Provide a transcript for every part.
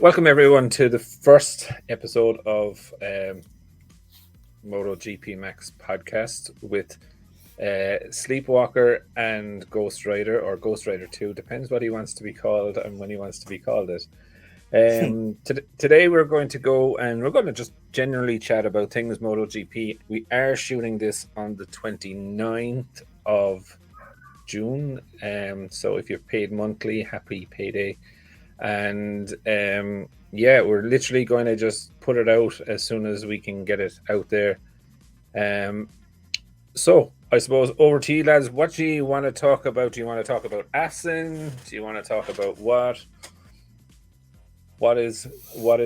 Welcome everyone to the first episode of MotoGP Max podcast with Sleepwalker and Ghost Rider, or Ghost Rider 2, depends what he wants to be called and when he wants to be called it. Today we're going to go and we're going to just generally chat about things MotoGP. We are shooting this on the 29th of June, so if you're paid monthly, happy payday. And we're literally going to just put it out as soon as we can get it out there. So I suppose over to you, lads. What do you want to talk about? Do you want to talk about Assen? Do you want to talk about what is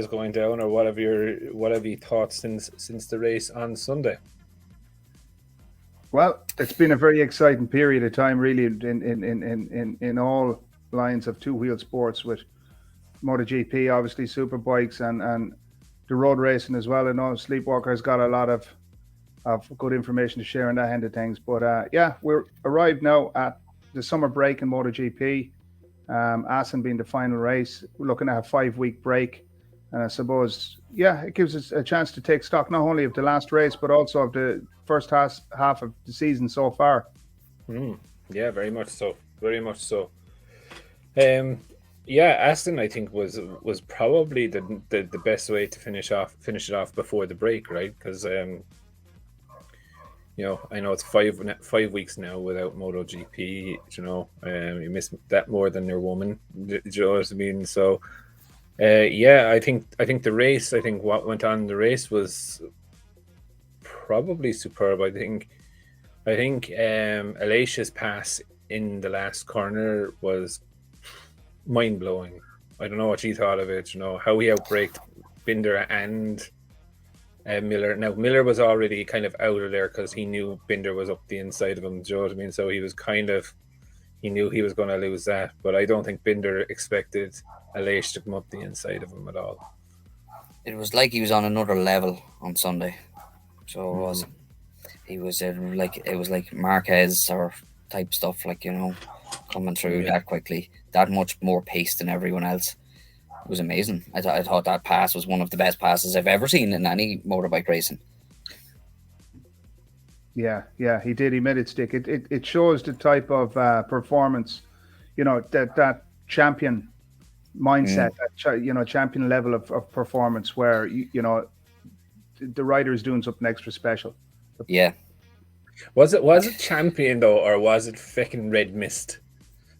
going down, or what have you thought since the race on Sunday? Well, it's been a very exciting period of time, really, in all lines of two-wheel sports, with MotoGP, obviously Superbikes, and the road racing as well. I know Sleepwalker has got a lot of good information to share on that end of things. But we're arrived now at the summer break in MotoGP. Assen being the final race. We're looking at a 5-week break. And I suppose, it gives us a chance to take stock not only of the last race, but also of the first half of the season so far. Yeah, very much so. Very much so. Assen, I think, was probably the best way to finish it off before the break, right? Because I know it's 5 weeks now without MotoGP. You miss that more than your woman. Do you know what I mean? So, I think the race. I think what went on in the race was probably superb. I think Alesia's pass in the last corner was mind-blowing. I don't know what you thought of it. How he outbraked Binder and Miller. Now, Miller was already kind of out of there because he knew Binder was up the inside of him. Do you know what I mean? So he knew he was going to lose that. But I don't think Binder expected Aleix to come up the inside of him at all. It was like he was on another level on Sunday. So it was. He was it was like Marquez or type stuff, coming through that quickly, that much more pace than everyone else. It was amazing. I thought that pass was one of the best passes I've ever seen in any motorbike racing. Yeah, he did. He made it stick. It shows the type of performance, that champion mindset, that champion level of performance, where the rider is doing something extra special. Yeah. Was it champion though, or was it fucking red mist?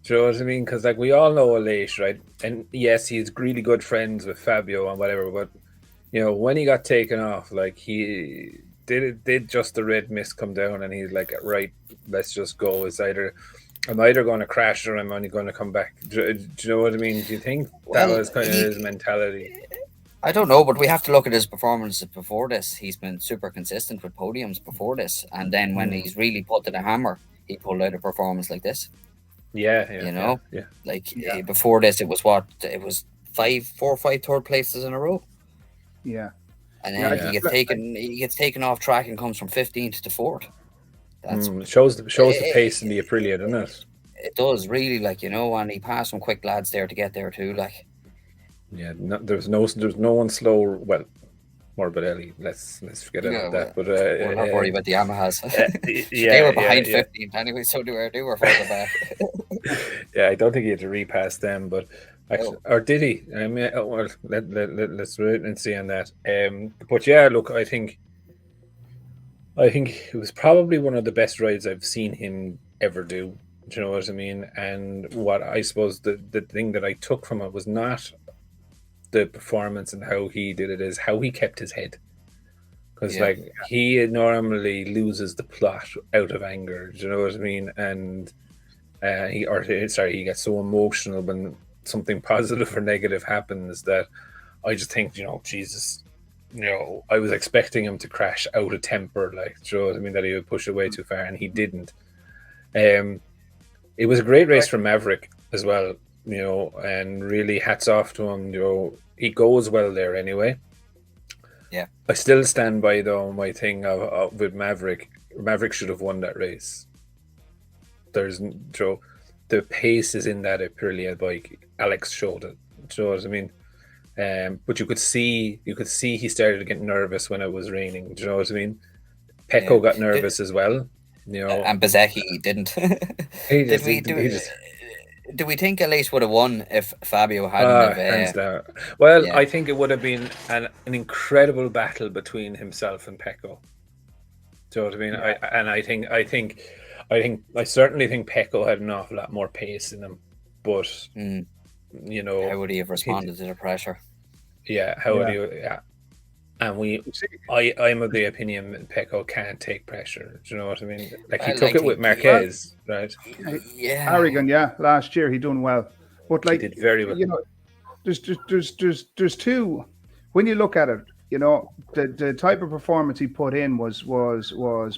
Do you know what I mean? Because we all know Aleix, right? And yes, he's really good friends with Fabio and whatever. But when he got taken off, he did just the red mist come down, and he's like, right, let's just go. I'm either going to crash or I'm only going to come back. Do you know what I mean? Do you think that was kind of his mentality? I don't know, but we have to look at his performances before this. He's been super consistent with podiums before this, and then when he's really put to the hammer, he pulled out a performance like this. Before this, it was 4 or 5 third places in a row. Yeah, and then he gets taken off track and comes from 15th to 4th. That shows the pace in the Aprilia, doesn't it? It does really, and he passed some quick lads there to get there too, Yeah, there's no one slow. Well, Morbidelli. Let's forget about that. But we're not worried about the Yamahas. They were behind 15th anyway, so they were further back. Yeah, I don't think he had to repass them, but actually, or did he? I mean, let's wait and see on that. But yeah, look, I think it was probably one of the best rides I've seen him ever do. Do you know what I mean? And what I suppose the thing that I took from it was not the performance and how he did it, is how he kept his head, because he normally loses the plot out of anger. Do you know what I mean? And he gets so emotional when something positive or negative happens that I just think, Jesus, I was expecting him to crash out of temper, do you know what I mean, that he would push it way too far, and he didn't. It was a great race for Maverick as well, and really hats off to him. He goes well there anyway. Yeah. I still stand by, though, my thing with Maverick. Maverick should have won that race. There's the pace is in that Aprilia bike. Alex showed it. Do you know what I mean? But you could see he started to get nervous when it was raining. Do you know what I mean? Pecco got nervous as well. You know, and Bezzecchi didn't. Do we think Elise would have won if Fabio hadn't hands down. Well, yeah. I think it would have been an incredible battle between himself and Pecco. Do you know what I mean? Yeah. I certainly think Pecco had an awful lot more pace in him, but you know, how would he have responded to the pressure? Yeah, how would he? Yeah, and I'm of the opinion Pecco can't take pressure. Do you know what I mean? Like he took it with Marquez, right? Yeah, Aragon, last year he done well, but like he did very well. You know, there's two. When you look at it, you know, the type of performance he put in was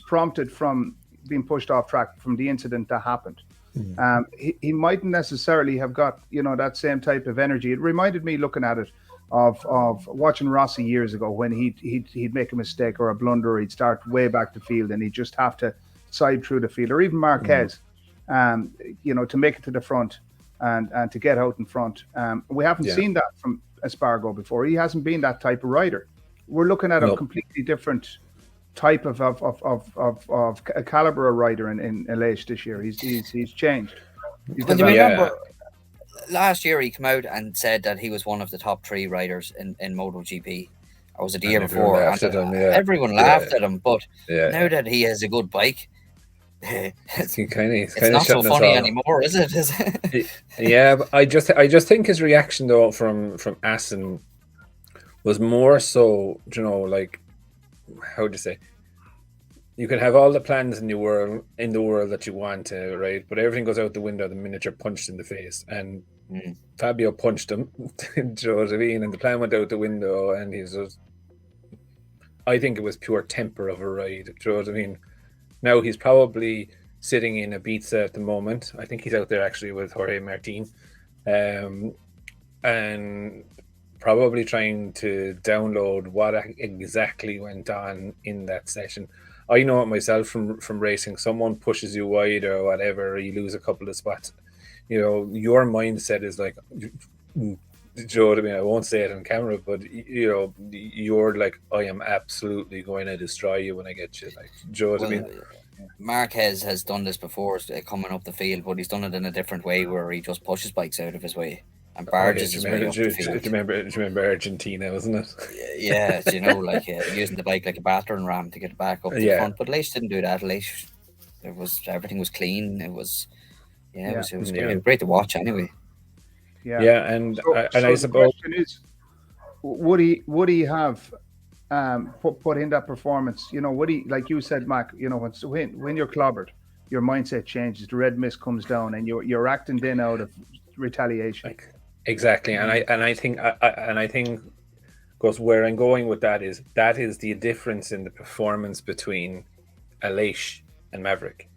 prompted from being pushed off track from the incident that happened. He mightn't necessarily have got, you know, that same type of energy. It reminded me, looking at it, of watching Rossi years ago, when he'd make a mistake or a blunder, or he'd start way back the field and he'd just have to side through the field, or even Marquez, you know, to make it to the front and to get out in front. We haven't seen that from Espargaro before. He hasn't been that type of rider. We're looking at a completely different type of a caliber of rider in Aleix this year. He's changed. Do you remember last year he came out and said that he was one of the top 3 riders in MotoGP? Or was it the year before? Everyone laughed at him, but now that he has a good bike, it's not so funny anymore, is it? Yeah, but I just think his reaction though from Assen was more so, you know, like, how would you say? You can have all the plans in the world that you want to, right? But everything goes out the window the minute you're punched in the face. And Fabio punched him. Do you know what I mean? And the plan went out the window, and I think it was pure temper of a ride. Do you know what I mean? Now he's probably sitting in Ibiza at the moment. I think he's out there actually with Jorge Martin, and probably trying to download what exactly went on in that session. I know it myself from racing. Someone pushes you wide or whatever, or you lose a couple of spots. You know, your mindset is like, do you know what I mean? I won't say it on camera, but you know, you're like, I am absolutely going to destroy you when I get you. Like, do you know what I mean? Marquez has done this before, coming up the field, but he's done it in a different way, where he just pushes bikes out of his way and barges his way up the field. Do you remember Argentina, wasn't it? Yeah, you know, like using the bike like a battering ram to get back up to the front. But Leish didn't do that. Leish, everything was clean. It was great to watch anyway. And I suppose the question is, would he have put in that performance? You know, would he, like you said, Mac? You know, when you're clobbered, your mindset changes. The red mist comes down, and you're acting then out of retaliation. Exactly, and I think because where I'm going with that is the difference in the performance between Aleix and Maverick.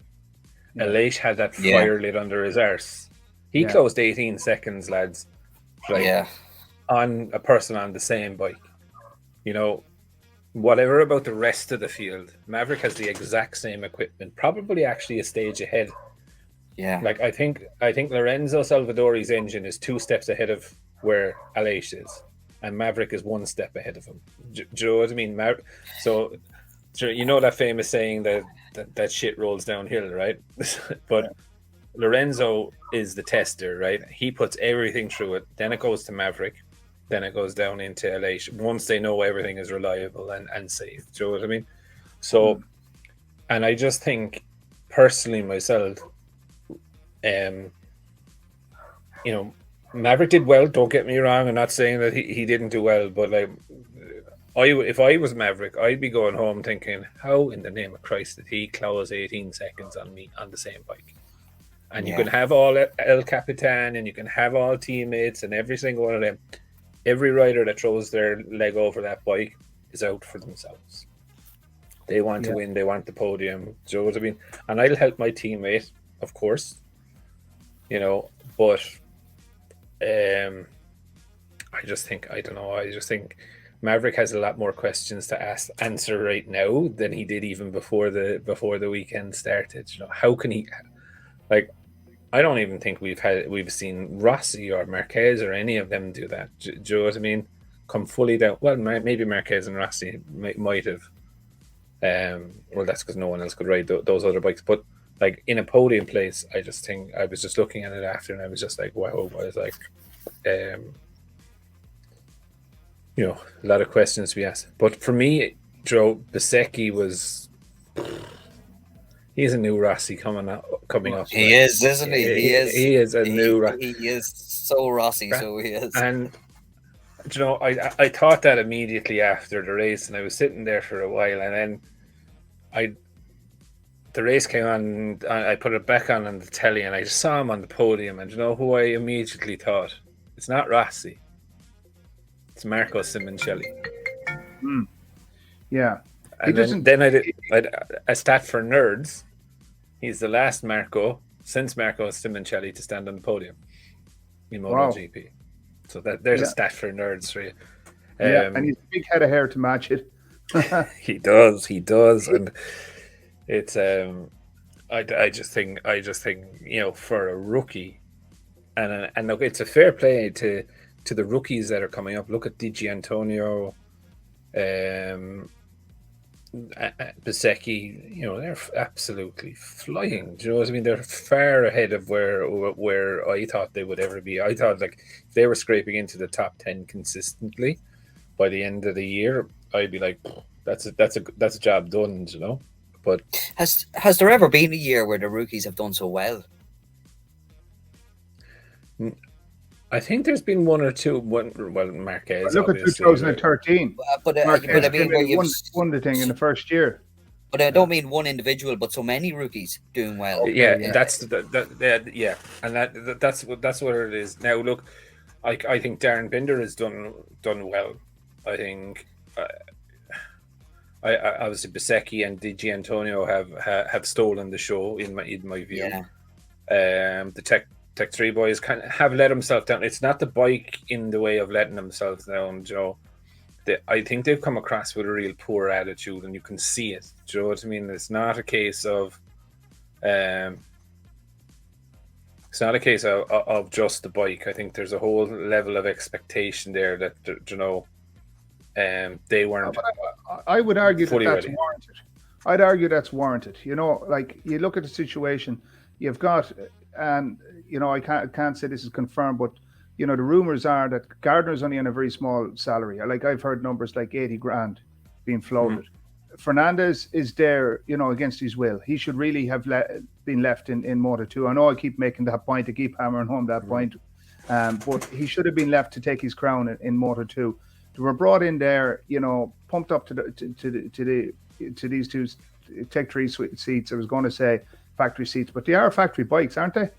Aleix had that fire lit under his arse. He closed 18 seconds, lads. On a person on the same bike. You know, whatever about the rest of the field, Maverick has the exact same equipment, probably actually a stage ahead. Yeah, like I think Lorenzo Salvadori's engine is 2 steps ahead of where Aleix is, and Maverick is 1 step ahead of him. Do you know what I mean? So you know that famous saying that shit rolls downhill, right? But Lorenzo is the tester, right? He puts everything through it. Then it goes to Maverick. Then it goes down into Aleix. Once they know everything is reliable and safe. Do you know what I mean? So, and I just think, personally myself, you know, Maverick did well. Don't get me wrong. I'm not saying that he didn't do well, but like, if I was Maverick, I'd be going home thinking, how in the name of Christ did he close 18 seconds on me on the same bike? And you can have all El Capitan, and you can have all teammates, and every single one of them. Every rider that throws their leg over that bike is out for themselves. They want to win. They want the podium. Do you know what I mean? And I'll help my teammate, of course. You know, but I just think Maverick has a lot more questions to answer right now than he did even before the weekend started. You know, how can he, like, I don't even think we've seen Rossi or Marquez or any of them do that. Do you know what I mean? come fully down. Well, maybe Marquez and Rossi might have. Well, that's because no one else could ride those other bikes. But like in a podium place, I just think I was just looking at it after, and I was just like, wow. I was like, you know, a lot of questions to be asked. But for me, Joe Bezzecchi was. He's a new Rossi coming up. He is, isn't he? He is a new Rossi. He is so Rossi, so he is. And you know, I thought that immediately after the race, and I was sitting there for a while, and then the race came on, and I put it back on the telly, and I just saw him on the podium, and you know who I immediately thought? It's not Rossi. It's Marco Simoncelli. Yeah. And then I did a stat for nerds. He's the last Marco since Marco Simoncelli to stand on the podium in MotoGP. Wow. So there's a stat for nerds for you. And he's a big head of hair to match it. He does, and it's I just think you know, for a rookie, and look, it's a fair play to the rookies that are coming up. Look at Di Antonio, Bezzecchi, you know, they're absolutely flying. Do you know what I mean? They're far ahead of where I thought they would ever be. I thought like if they were scraping into the top 10 consistently by the end of the year, I'd be like, that's a job done, you know. But has there ever been a year where the rookies have done so well? I think there's been one or two. Well, Marquez. Look at 2013. Marquez won the thing in the first year. But I don't mean one individual, but so many rookies doing well. Yeah, and that's what it is. Now, look, I think Darren Binder has done well. I think I obviously Bezzecchi and Di Antonio have stolen the show in my view. Yeah. The Tech 3 boys kind of have let themselves down. It's not the bike in the way of letting themselves down, Joe. I think they've come across with a real poor attitude, and you can see it. Do you know what I mean? It's not a case of just the bike. I think there's a whole level of expectation there that, you know, they weren't. I would argue that's ready. Warranted. I'd argue that's warranted. You know, like you look at the situation you've got, and you know, I can't say this is confirmed, but you know, the rumors are that Gardner's only on a very small salary. Like I've heard numbers like 80 grand being floated. Fernandez is there, you know, against his will. He should really have been left in Moto2. I know I keep making that point, I keep hammering home that point, but he should have been left to take his crown in Moto2. They were brought in there, you know, pumped up to these two Tech 3 seats. I was going to say factory seats, but they are factory bikes, aren't they?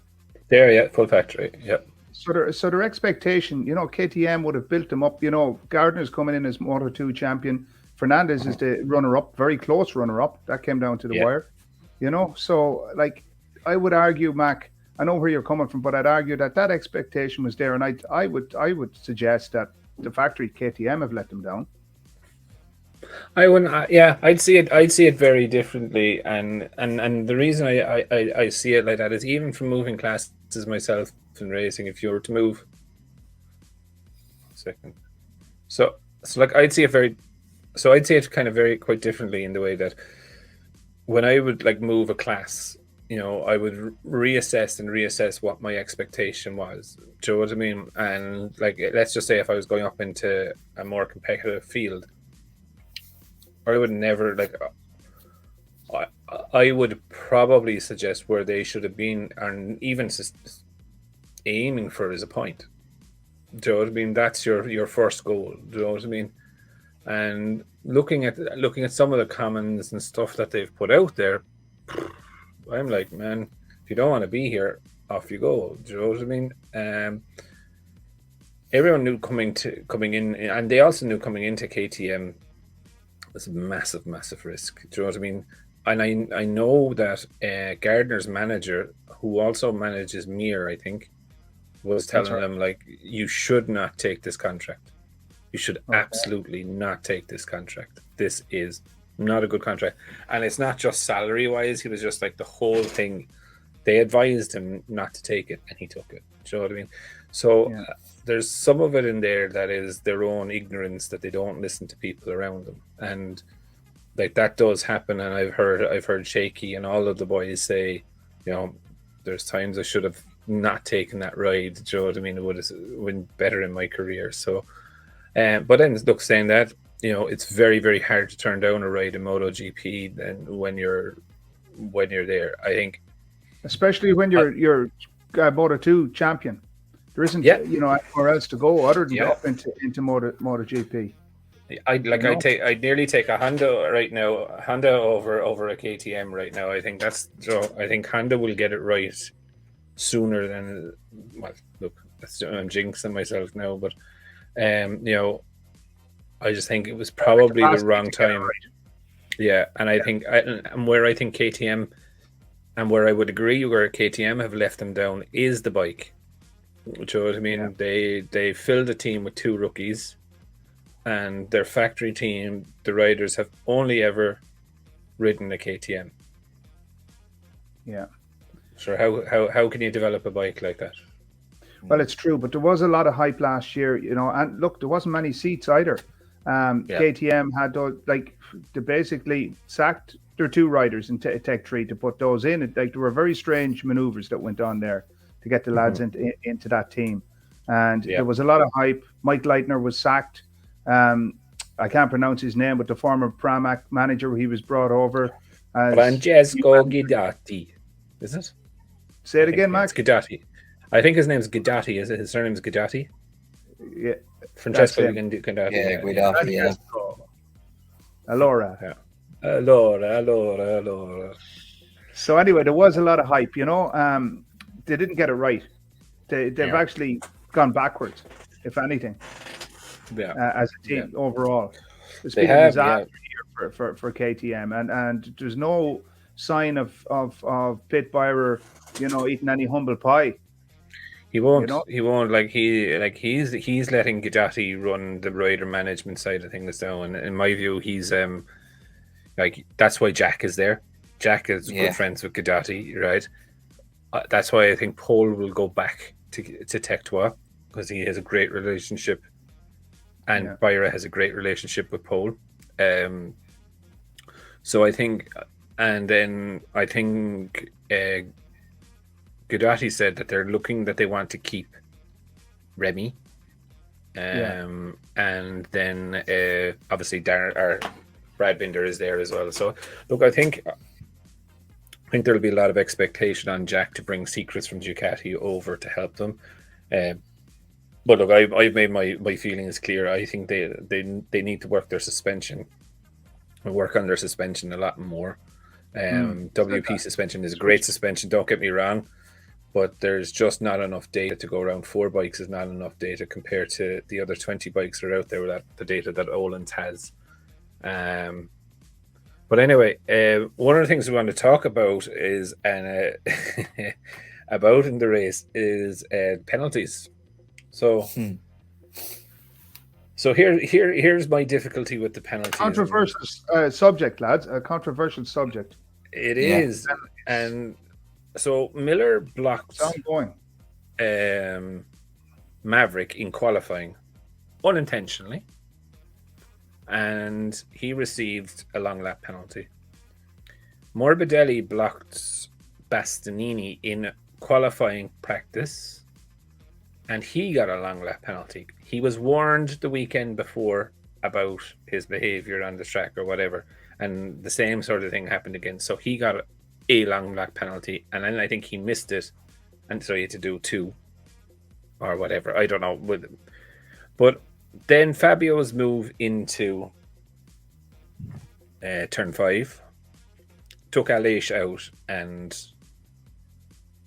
They're, yeah, full factory, yeah. So their expectation, you know, KTM would have built them up. You know, Gardner's coming in as Moto2 champion. Fernandez is the runner-up, very close runner-up. That came down to the wire, you know. So, like, I would argue, Mac, I know where you're coming from, but I'd argue that expectation was there, and I would suggest that the factory KTM have let them down. I wouldn't. I'd see it very differently, and the reason I see it like that is even from moving classes myself in racing. If you were to move, so like I'd see it kind of very quite differently in the way that when I would like move a class, you know, I would reassess what my expectation was. Do you know what I mean? And like, let's just say if I was going up into a more competitive field, I would never like. I would probably suggest where they should have been, and even aiming for is a point. Do you know what I mean? That's your first goal. Do you know what I mean? And looking at some of the comments and stuff that they've put out there, I'm like, man, if you don't want to be here, off you go. Do you know what I mean? Everyone knew coming in, and they also knew coming into KTM was a massive, massive risk. Do you know what I mean? And I know that Gardner's manager, who also manages Mir, I think, was telling them, like, you should not take this contract. You should absolutely not take this contract. This is not a good contract. And it's not just salary-wise. He was just like the whole thing. They advised him not to take it, and he took it. Do you know what I mean? So Yeah. there's some of it in there that is their own ignorance, that they don't listen to people around them, and like that does happen. And I've heard Shaky and all of the boys say, there's times I should have not taken that ride. Do you know what I mean? It would have been better in my career. So, but then look, saying that, it's very, very hard to turn down a ride in MotoGP than when you're there. I think, Especially when you're Moto2 champion. There isn't, yeah, anywhere else to go other than yeah. up into MotoGP. I'd nearly take a Honda right now, Honda over a KTM right now. I think I think Honda will get it right sooner than, well, look, I'm jinxing myself now, but I just think it was probably the wrong time. Yeah, and I think and where I think KTM, and where I would agree where KTM have left them down, is the bike. Do you know what I mean? Yeah. They filled a team with 2 rookies, and their factory team, the riders, have only ever ridden a KTM. Yeah. So how can you develop a bike like that? Well, it's true, but there was a lot of hype last year, and look, there wasn't many seats either. KTM had those, like, they basically sacked their 2 riders in Tech 3 to put those in. Like, there were very strange maneuvers that went on there to get the lads into that team. And there was a lot of hype. Mike Leitner was sacked. I can't pronounce his name, but the former Pramac manager, he was brought over. Francesco Guidati, is it? Say it again, Max. Guidati. I think his name's Guidati. Is it? His surname's Guidati? Yeah. Francesco Guidati. Yeah, Guidati, yeah. Allora. Yeah. Allora. So anyway, there was a lot of hype, They didn't get it right. They've actually gone backwards, if anything. Yeah. As a team overall. It's been a disaster here for KTM, and there's no sign of Pit Byrer, eating any humble pie. He won't. He won't. He's letting Guidati run the rider management side of things now. And in my view, he's that's why Jack is there. Jack is good friends with Guidati, right? That's why I think Paul will go back to Tech 2, because he has a great relationship, and Byra has a great relationship with Paul. So I think, and then I think Guidati said that they want to keep Remy, and then obviously Brad Binder is there as well. So look, I think there'll be a lot of expectation on Jack to bring secrets from Ducati over to help them. But look, I've made my feelings clear. I think they need to work their suspension, and work on their suspension a lot more. WP suspension is a great suspension, don't get me wrong, but there's just not enough data to go around. 4 bikes is not enough data compared to the other 20 bikes that are out there with the data that Öhlins has. But anyway, one of the things we want to talk about is about in the race is penalties. So here's my difficulty with the penalties. Controversial subject, lads. A controversial subject. It is, and so Miller blocked Maverick in qualifying unintentionally, and he received a long lap penalty. Morbidelli blocked Bastianini in qualifying practice, and he got a long lap penalty. He was warned the weekend before about his behavior on the track or whatever, and the same sort of thing happened again. So he got a long lap penalty, and then I think he missed it, and so he had to do 2 or whatever. I don't know. But then Fabio's move into turn 5 took Aleix out, and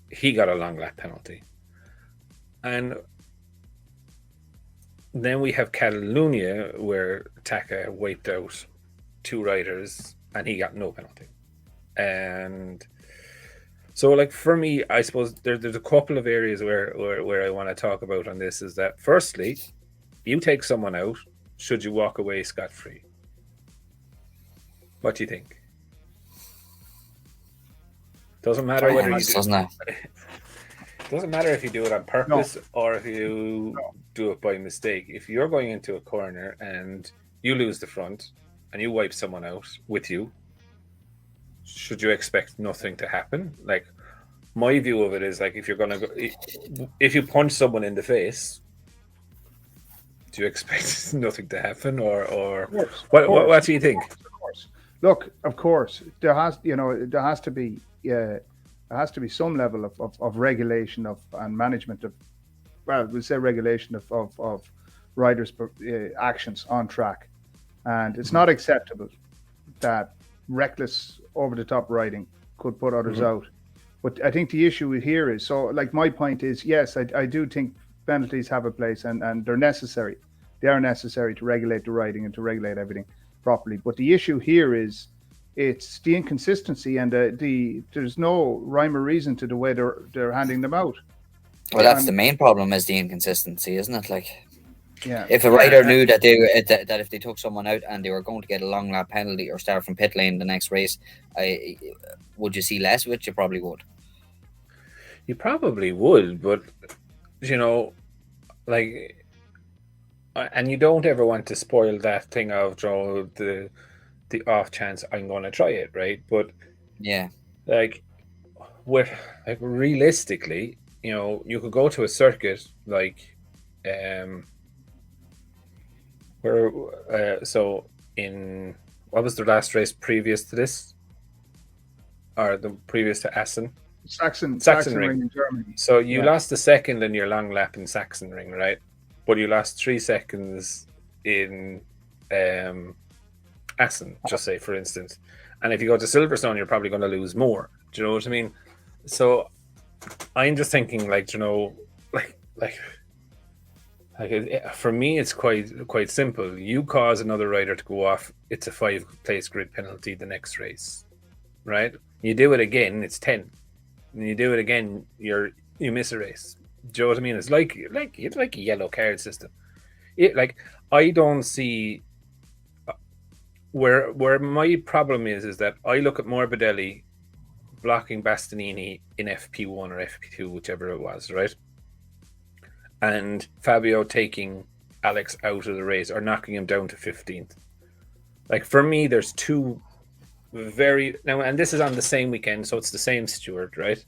he got a long lap penalty. And then we have Catalunya, where Taka wiped out 2 riders, and he got no penalty. And so, like, for me, I suppose there's a couple of areas where I want to talk about on this. Is that, firstly, you take someone out, should you walk away scot-free? What do you think? Doesn't matter whether you do. Doesn't it? doesn't matter if you do it on purpose or if you do it by mistake. If you're going into a corner and you lose the front and you wipe someone out with you, should you expect nothing to happen? Like, my view of it is like, if you're gonna go, if you punch someone in the face, do you expect nothing to happen, or what do you think? Of course. Look, of course, there has to be some level of regulation and management of, well, we'll say regulation of riders' actions on track, and it's not acceptable that reckless, over the top riding could put others out. But I think the issue here is, so like, my point is, yes, I do think penalties have a place, and they're necessary. They are necessary to regulate the riding and to regulate everything properly. But the issue here is, it's the inconsistency, and there's no rhyme or reason to the way they're handing them out. Well, that's the main problem, is the inconsistency, isn't it? Like, yeah, if a rider knew that that if they took someone out and they were going to get a long lap penalty or start from pit lane the next race, would you see less of it? You probably would. You probably would, but like, and you don't ever want to spoil that thing of the off chance I'm going to try it, right? But yeah, like, realistically, you could go to a circuit like so in, what was the last race previous to this, or the previous to Assen? Sachsenring in Germany. So you lost a second in your long lap in Sachsenring, right? But you lost 3 seconds in Assen, just say, for instance. And if you go to Silverstone, you're probably going to lose more. Do you know what I mean? So I'm just thinking, like, for me, it's quite simple. You cause another rider to go off, it's a 5-place grid penalty the next race, right? You do it again, it's 10. And you do it again, you miss a race. Do you know what I mean? It's like a yellow card system. I don't see where my problem is that I look at Morbidelli blocking Bastianini in FP1 or FP2, whichever it was, right? And Fabio taking Alex out of the race or knocking him down to 15th. Like, for me, there's two now, and this is on the same weekend, so it's the same steward, right?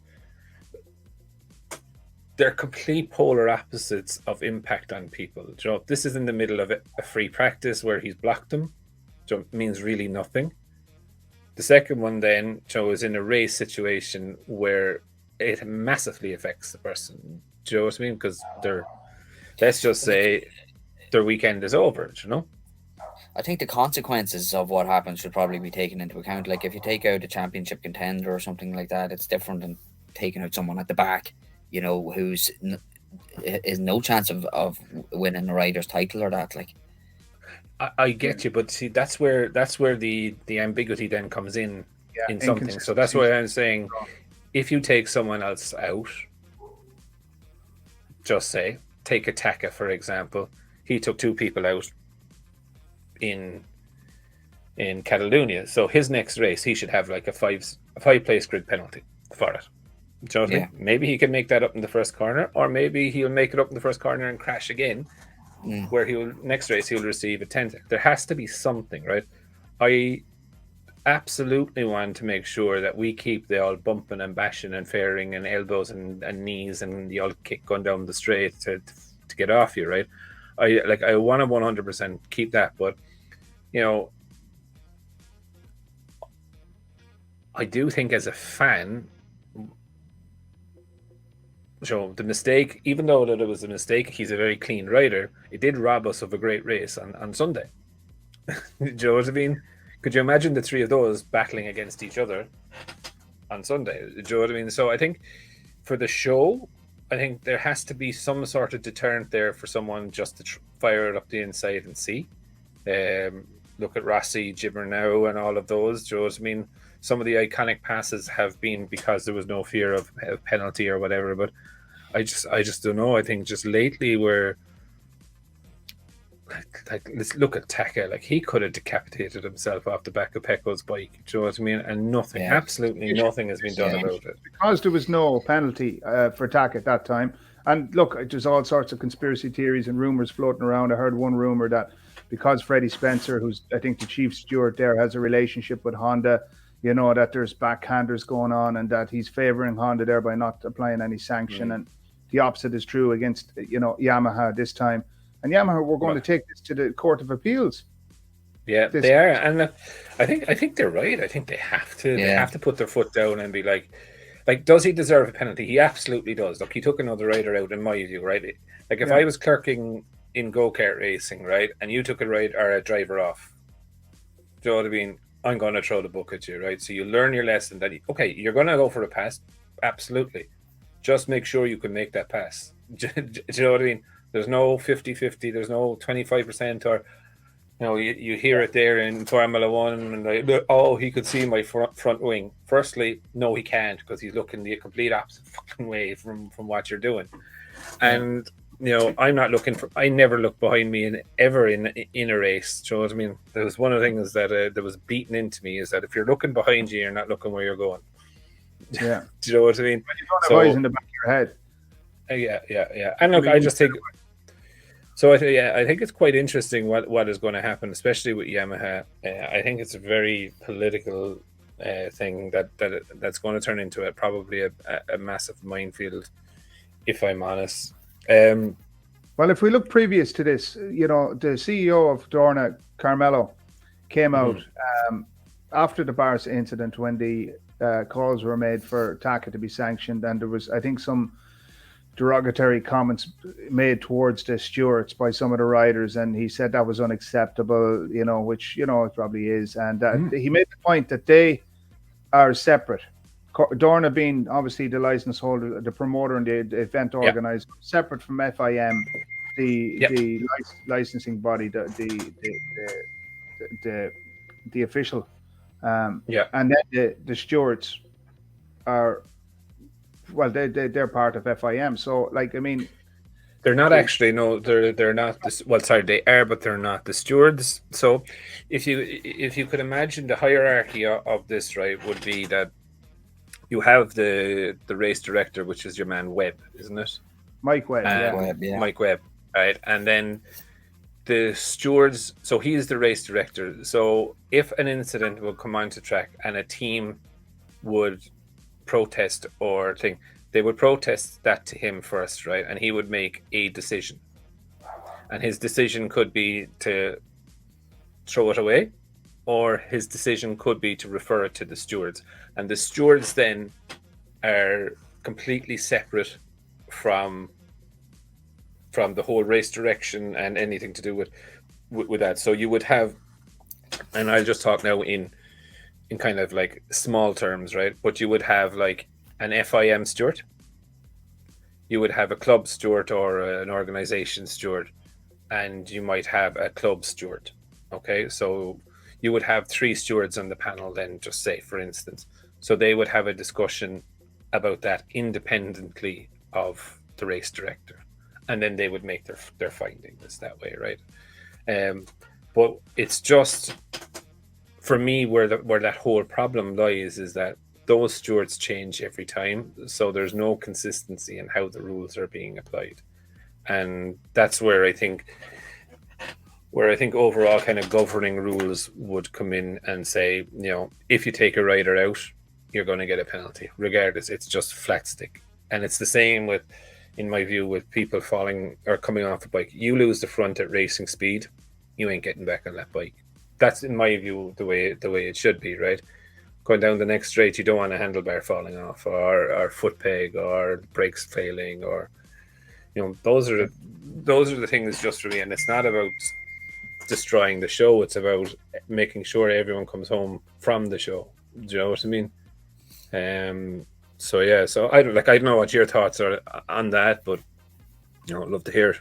They're complete polar opposites of impact on people. This is in the middle of a free practice where he's blocked them. It means really nothing. The second one then, is in a race situation where it massively affects the person. Do you know what I mean? Because let's just say their weekend is over, I think the consequences of what happens should probably be taken into account. Like, if you take out a championship contender or something like that, it's different than taking out someone at the back, who's is no chance of winning a rider's title or that. Like, I get you, but see, that's where the ambiguity then comes in something. So that's why I'm saying, if you take someone else out, just say, take Ataka, for example. He took 2 people out in Catalonia, so his next race he should have like a 5-place grid penalty for it. Do you know what I mean? Maybe he can make that up in the first corner, or maybe he'll make it up in the first corner and crash again, where next race he'll receive a 10. There has to be something, right? I absolutely want to make sure that we keep the all bumping and bashing and fairing and elbows and knees and the old kick going down the straight to get off you, right? I want to 100% keep that, but I do think, as a fan, the mistake, even though that it was a mistake, he's a very clean rider. It did rob us of a great race on Sunday. Do you know what I mean? Could you imagine the 3 of those battling against each other on Sunday? Do you know what I mean? So I think for the show, I think there has to be some sort of deterrent there for someone just to fire it up the inside and see. Look at Rossi, Gibernau, and all of those. Do you know what I mean? Some of the iconic passes have been because there was no fear of penalty or whatever. But I just don't know. I think just lately like let's look at Taka. Like he could have decapitated himself off the back of Pecco's bike. Do you know what I mean? And nothing, absolutely nothing has been done about it. Because there was no penalty for Tack at that time. And look, there's all sorts of conspiracy theories and rumors floating around. I heard one rumor that because Freddie Spencer, who's I think the chief steward there, has a relationship with Honda, that there's backhanders going on and that he's favoring Honda there by not applying any sanction. And the opposite is true against, Yamaha this time. And Yamaha were going to take this to the Court of Appeals. Yeah, they are, and I think they're right. I think they have to. They have to put their foot down and be like, does he deserve a penalty? He absolutely does. Look, he took another rider out, in my view, right? Like if I was clerking in go-kart racing, right, and you took a driver off, do you know what I mean? I'm going to throw the book at you, right? So you learn your lesson that you're going to go for a pass, absolutely. Just make sure you can make that pass. Do you know what I mean? There's no 50-50, there's no 25%, or you hear it there in Formula One, and he could see my front wing. Firstly, no, he can't, because he's looking the complete opposite fucking way from what you're doing. And I'm not looking for. I never look behind me ever in a race. Do you know what I mean? There was one of the things that was beaten into me is that if you're looking behind you, you're not looking where you're going. Yeah. Do you know what I mean? You don't have eyes in the back of your head. Yeah. And look, I just think. So I think it's quite interesting what is going to happen, especially with Yamaha. I think it's a very political thing that's going to turn into probably a massive minefield, if I'm honest. Well, if we look previous to this, the CEO of Dorna, Carmelo, came out after the Barca incident when the calls were made for Taka to be sanctioned, and there was, I think, some derogatory comments made towards the stewards by some of the riders, and he said that was unacceptable, which it probably is, and he made the point that they are separate. Dorna being obviously the license holder, the promoter and the event organizer, separate from FIM, the licensing body, the official, and then the stewards are. Well, they're part of FIM. So, they're not actually. No, they're not. They are, but they're not the stewards. So, if you could imagine the hierarchy of this, right, would be that you have the race director, which is your man Webb, isn't it? Mike Webb. Mike Webb, right, and then the stewards. So he's the race director. So if an incident would come onto track and a team would protest or thing, they would protest that to him first, right? And he would make a decision, and his decision could be to throw it away, or his decision could be to refer it to the stewards, and the stewards then are completely separate from the whole race direction and anything to do with that. So you would have, and I'll just talk now in kind of like small terms, right? But you would have like an FIM steward, you would have a club steward or an organization steward, and you might have a club steward. Okay, so you would have 3 stewards on the panel then, just say, for instance. So they would have a discussion about that independently of the race director, and then they would make their findings that way, right? But it's just, for me, where that whole problem lies is that those stewards change every time, so there's no consistency in how the rules are being applied, and that's where I think overall kind of governing rules would come in and say, if you take a rider out, you're going to get a penalty regardless. It's just flat stick, and it's the same with, in my view, with people falling or coming off a bike. You lose the front at racing speed, you ain't getting back on that bike. That's, in my view, the way it should be, right? Going down the next straight, you don't want a handlebar falling off, or foot peg, or brakes failing, or those are the things just for me. And it's not about destroying the show; it's about making sure everyone comes home from the show. Do you know what I mean? So I don't know what your thoughts are on that, but I'd love to hear.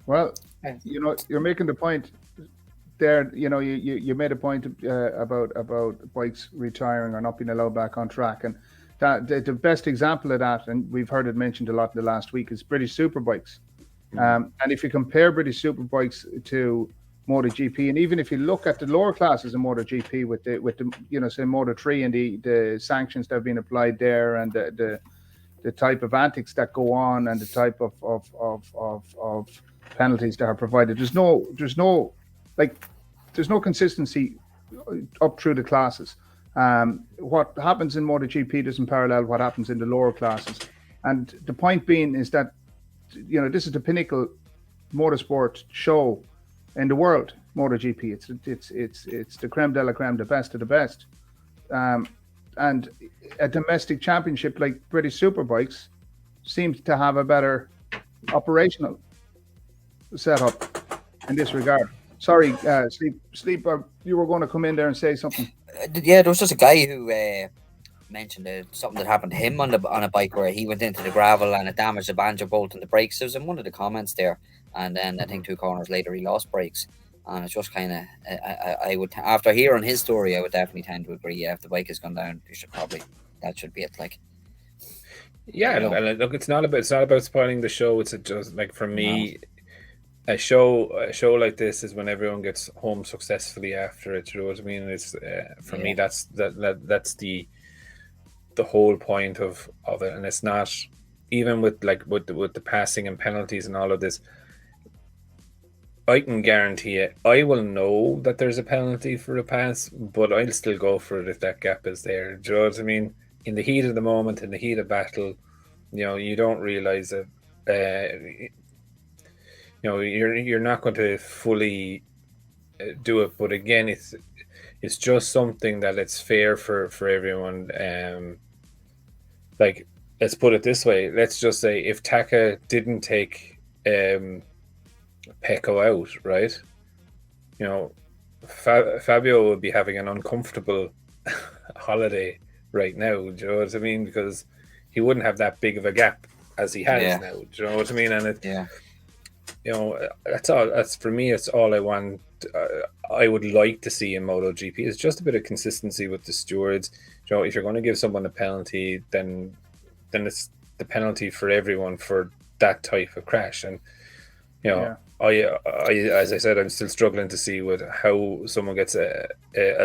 Well, you're making the point there. You made a point about bikes retiring or not being allowed back on track, and that the best example of that, and we've heard it mentioned a lot in the last week, is British Superbikes. And if you compare British Superbikes to MotoGP, and even if you look at the lower classes in MotoGP with the say Moto3 and the sanctions that have been applied there, and the type of antics that go on, and the type of penalties that are provided, there's no consistency up through the classes. What happens in MotoGP doesn't parallel what happens in the lower classes, and the point being is that this is the pinnacle motorsport show in the world. MotoGP, it's the creme de la creme, the best of the best, and a domestic championship like British Superbikes seems to have a better operational setup in this regard. Sorry, Sleep, you were going to come in there and say something. Yeah, there was just a guy who mentioned something that happened to him on a bike where he went into the gravel and it damaged the banjo bolt and the brakes. It was in one of the comments there, and then I think 2 corners later he lost brakes. And it's just kind of, I would, after hearing his story, I would definitely tend to agree. Yeah, if the bike has gone down, that should be it. Like, yeah, look, it's not about spoiling the show. It's just like, for me, a show like this is when everyone gets home successfully after it. You know what I mean? It's for me, that's the whole point of it, and it's not even with the passing and penalties and all of this. I can guarantee it. I will know that there's a penalty for a pass, but I'll still go for it if that gap is there. Do you know what I mean? In the heat of the moment, in the heat of battle, you don't realize it. You're not going to fully do it. But again, it's just something that it's fair for everyone. Like, let's put it this way. Let's just say if Taka didn't take Pecco out, right? Fabio would be having an uncomfortable holiday right now. Do you know what I mean? Because he wouldn't have that big of a gap as he has now. Do you know what I mean? And that's all. That's, for me, it's all I want. I would like to see in MotoGP is just a bit of consistency with the stewards. If you're going to give someone a penalty, then it's the penalty for everyone for that type of crash. And I, as I said, I'm still struggling to see with how someone gets a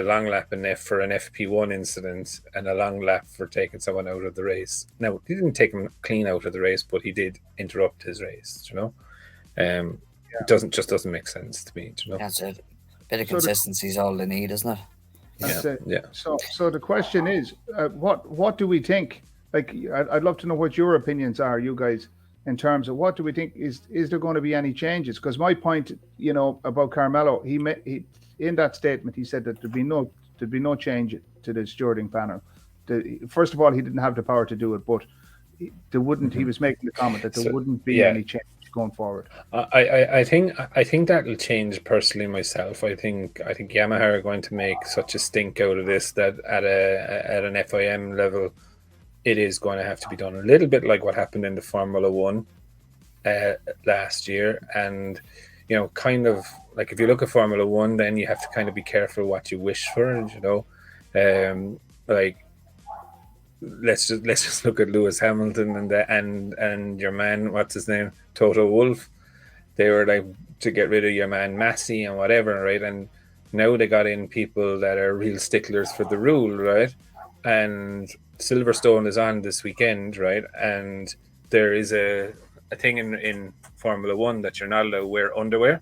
long lap for an FP1 incident and a long lap for taking someone out of the race. Now, he didn't take him clean out of the race, but he did interrupt his race. It doesn't make sense to me. That's it. A bit of consistency is all they need, isn't it? That's it. Yeah. So the question is, what do we think? Like, I'd love to know what your opinions are, you guys, in terms of what do we think is there going to be any changes? Because my point, about Carmelo, he in that statement he said that there'd be no change to the stewarding panel. First of all, he didn't have the power to do it, but there wouldn't. He was making the comment that there wouldn't be any change going forward. I think that'll change personally myself. I think Yamaha are going to make such a stink out of this that at an FIM level, it is going to have to be done a little bit like what happened in the Formula One last year. And kind of like, if you look at Formula One, then you have to kind of be careful what you wish for. Like, let's just look at Lewis Hamilton and your man, what's his name, Toto Wolff. They were like to get rid of your man Massey and whatever, right? And now they got in people that are real sticklers for the rule, right? And Silverstone is on this weekend, right? And there is a thing in Formula One that you're not allowed to wear underwear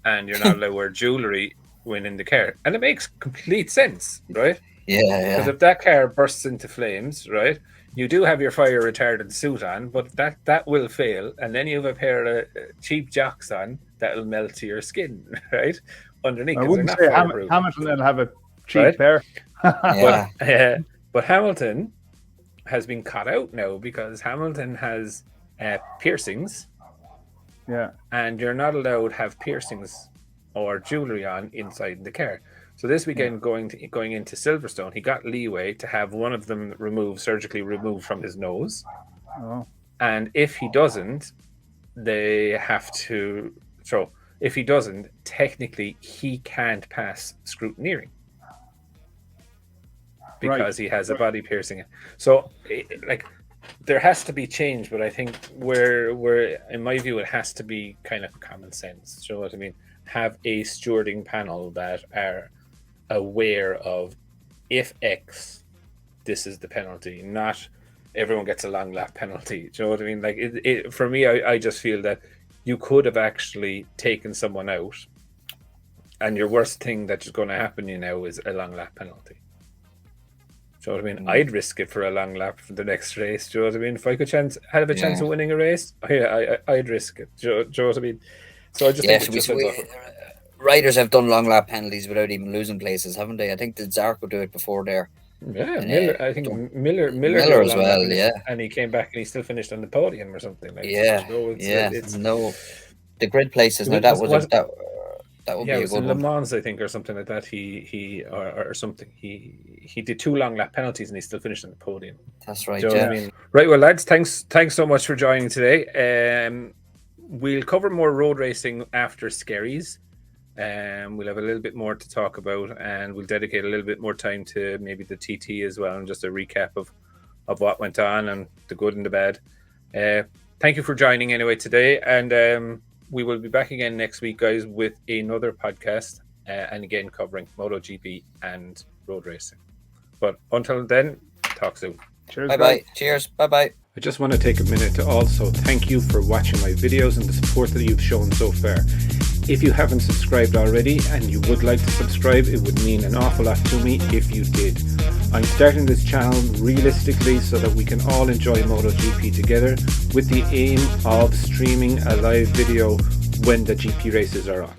and you're not allowed to wear jewelry when in the car. And it makes complete sense, right? Yeah. Because if that car bursts into flames, right, you do have your fire retardant suit on, but that will fail, and then you have a pair of cheap jocks on that'll melt to your skin, right, underneath. I wouldn't say Hamilton will have a cheap pair. But Hamilton has been cut out now because Hamilton has piercings. Yeah. And you're not allowed to have piercings or jewelry on inside the car. So this weekend, going into Silverstone, he got leeway to have one of them surgically removed from his nose. Oh. And if he doesn't, they have to. So if he doesn't, technically he can't pass scrutineering because he has a body piercing. So, like, there has to be change, but I think where in my view it has to be kind of common sense. Do you know what I mean? Have a stewarding panel that are aware of, if X, this is the penalty, not everyone gets a long lap penalty. Do you know what I mean? Like for me, I just feel that you could have actually taken someone out, and your worst thing that's going to happen is a long lap penalty. Do you know what I mean? I'd risk it for a long lap for the next race. Do you know what I mean? If I could have a chance of winning a race, I'd risk it. Do you know what I mean? So I just think riders have done long lap penalties without even losing places, haven't they? I think did Zarco do it before there? Yeah, Miller. I think Miller as well. Yeah, and he came back and he still finished on the podium or something. Like the grid places. Now that would be a good in one. Le Mans, I think, or something like that. Or something. He did 2 long lap penalties and he still finished on the podium. That's right. Do you know what I mean? Right, well, lads, thanks so much for joining today. We'll cover more road racing after Skerries. We'll have a little bit more to talk about, and we'll dedicate a little bit more time to maybe the TT as well, and just a recap of what went on and the good and the bad. Thank you for joining anyway today, and we will be back again next week, guys, with another podcast, and again covering MotoGP and road racing. But until then, talk soon. Cheers. Bye. Cheers. Bye. I just want to take a minute to also thank you for watching my videos and the support that you've shown so far. If you haven't subscribed already and you would like to subscribe, it would mean an awful lot to me if you did. I'm starting this channel realistically so that we can all enjoy MotoGP together, with the aim of streaming a live video when the GP races are on.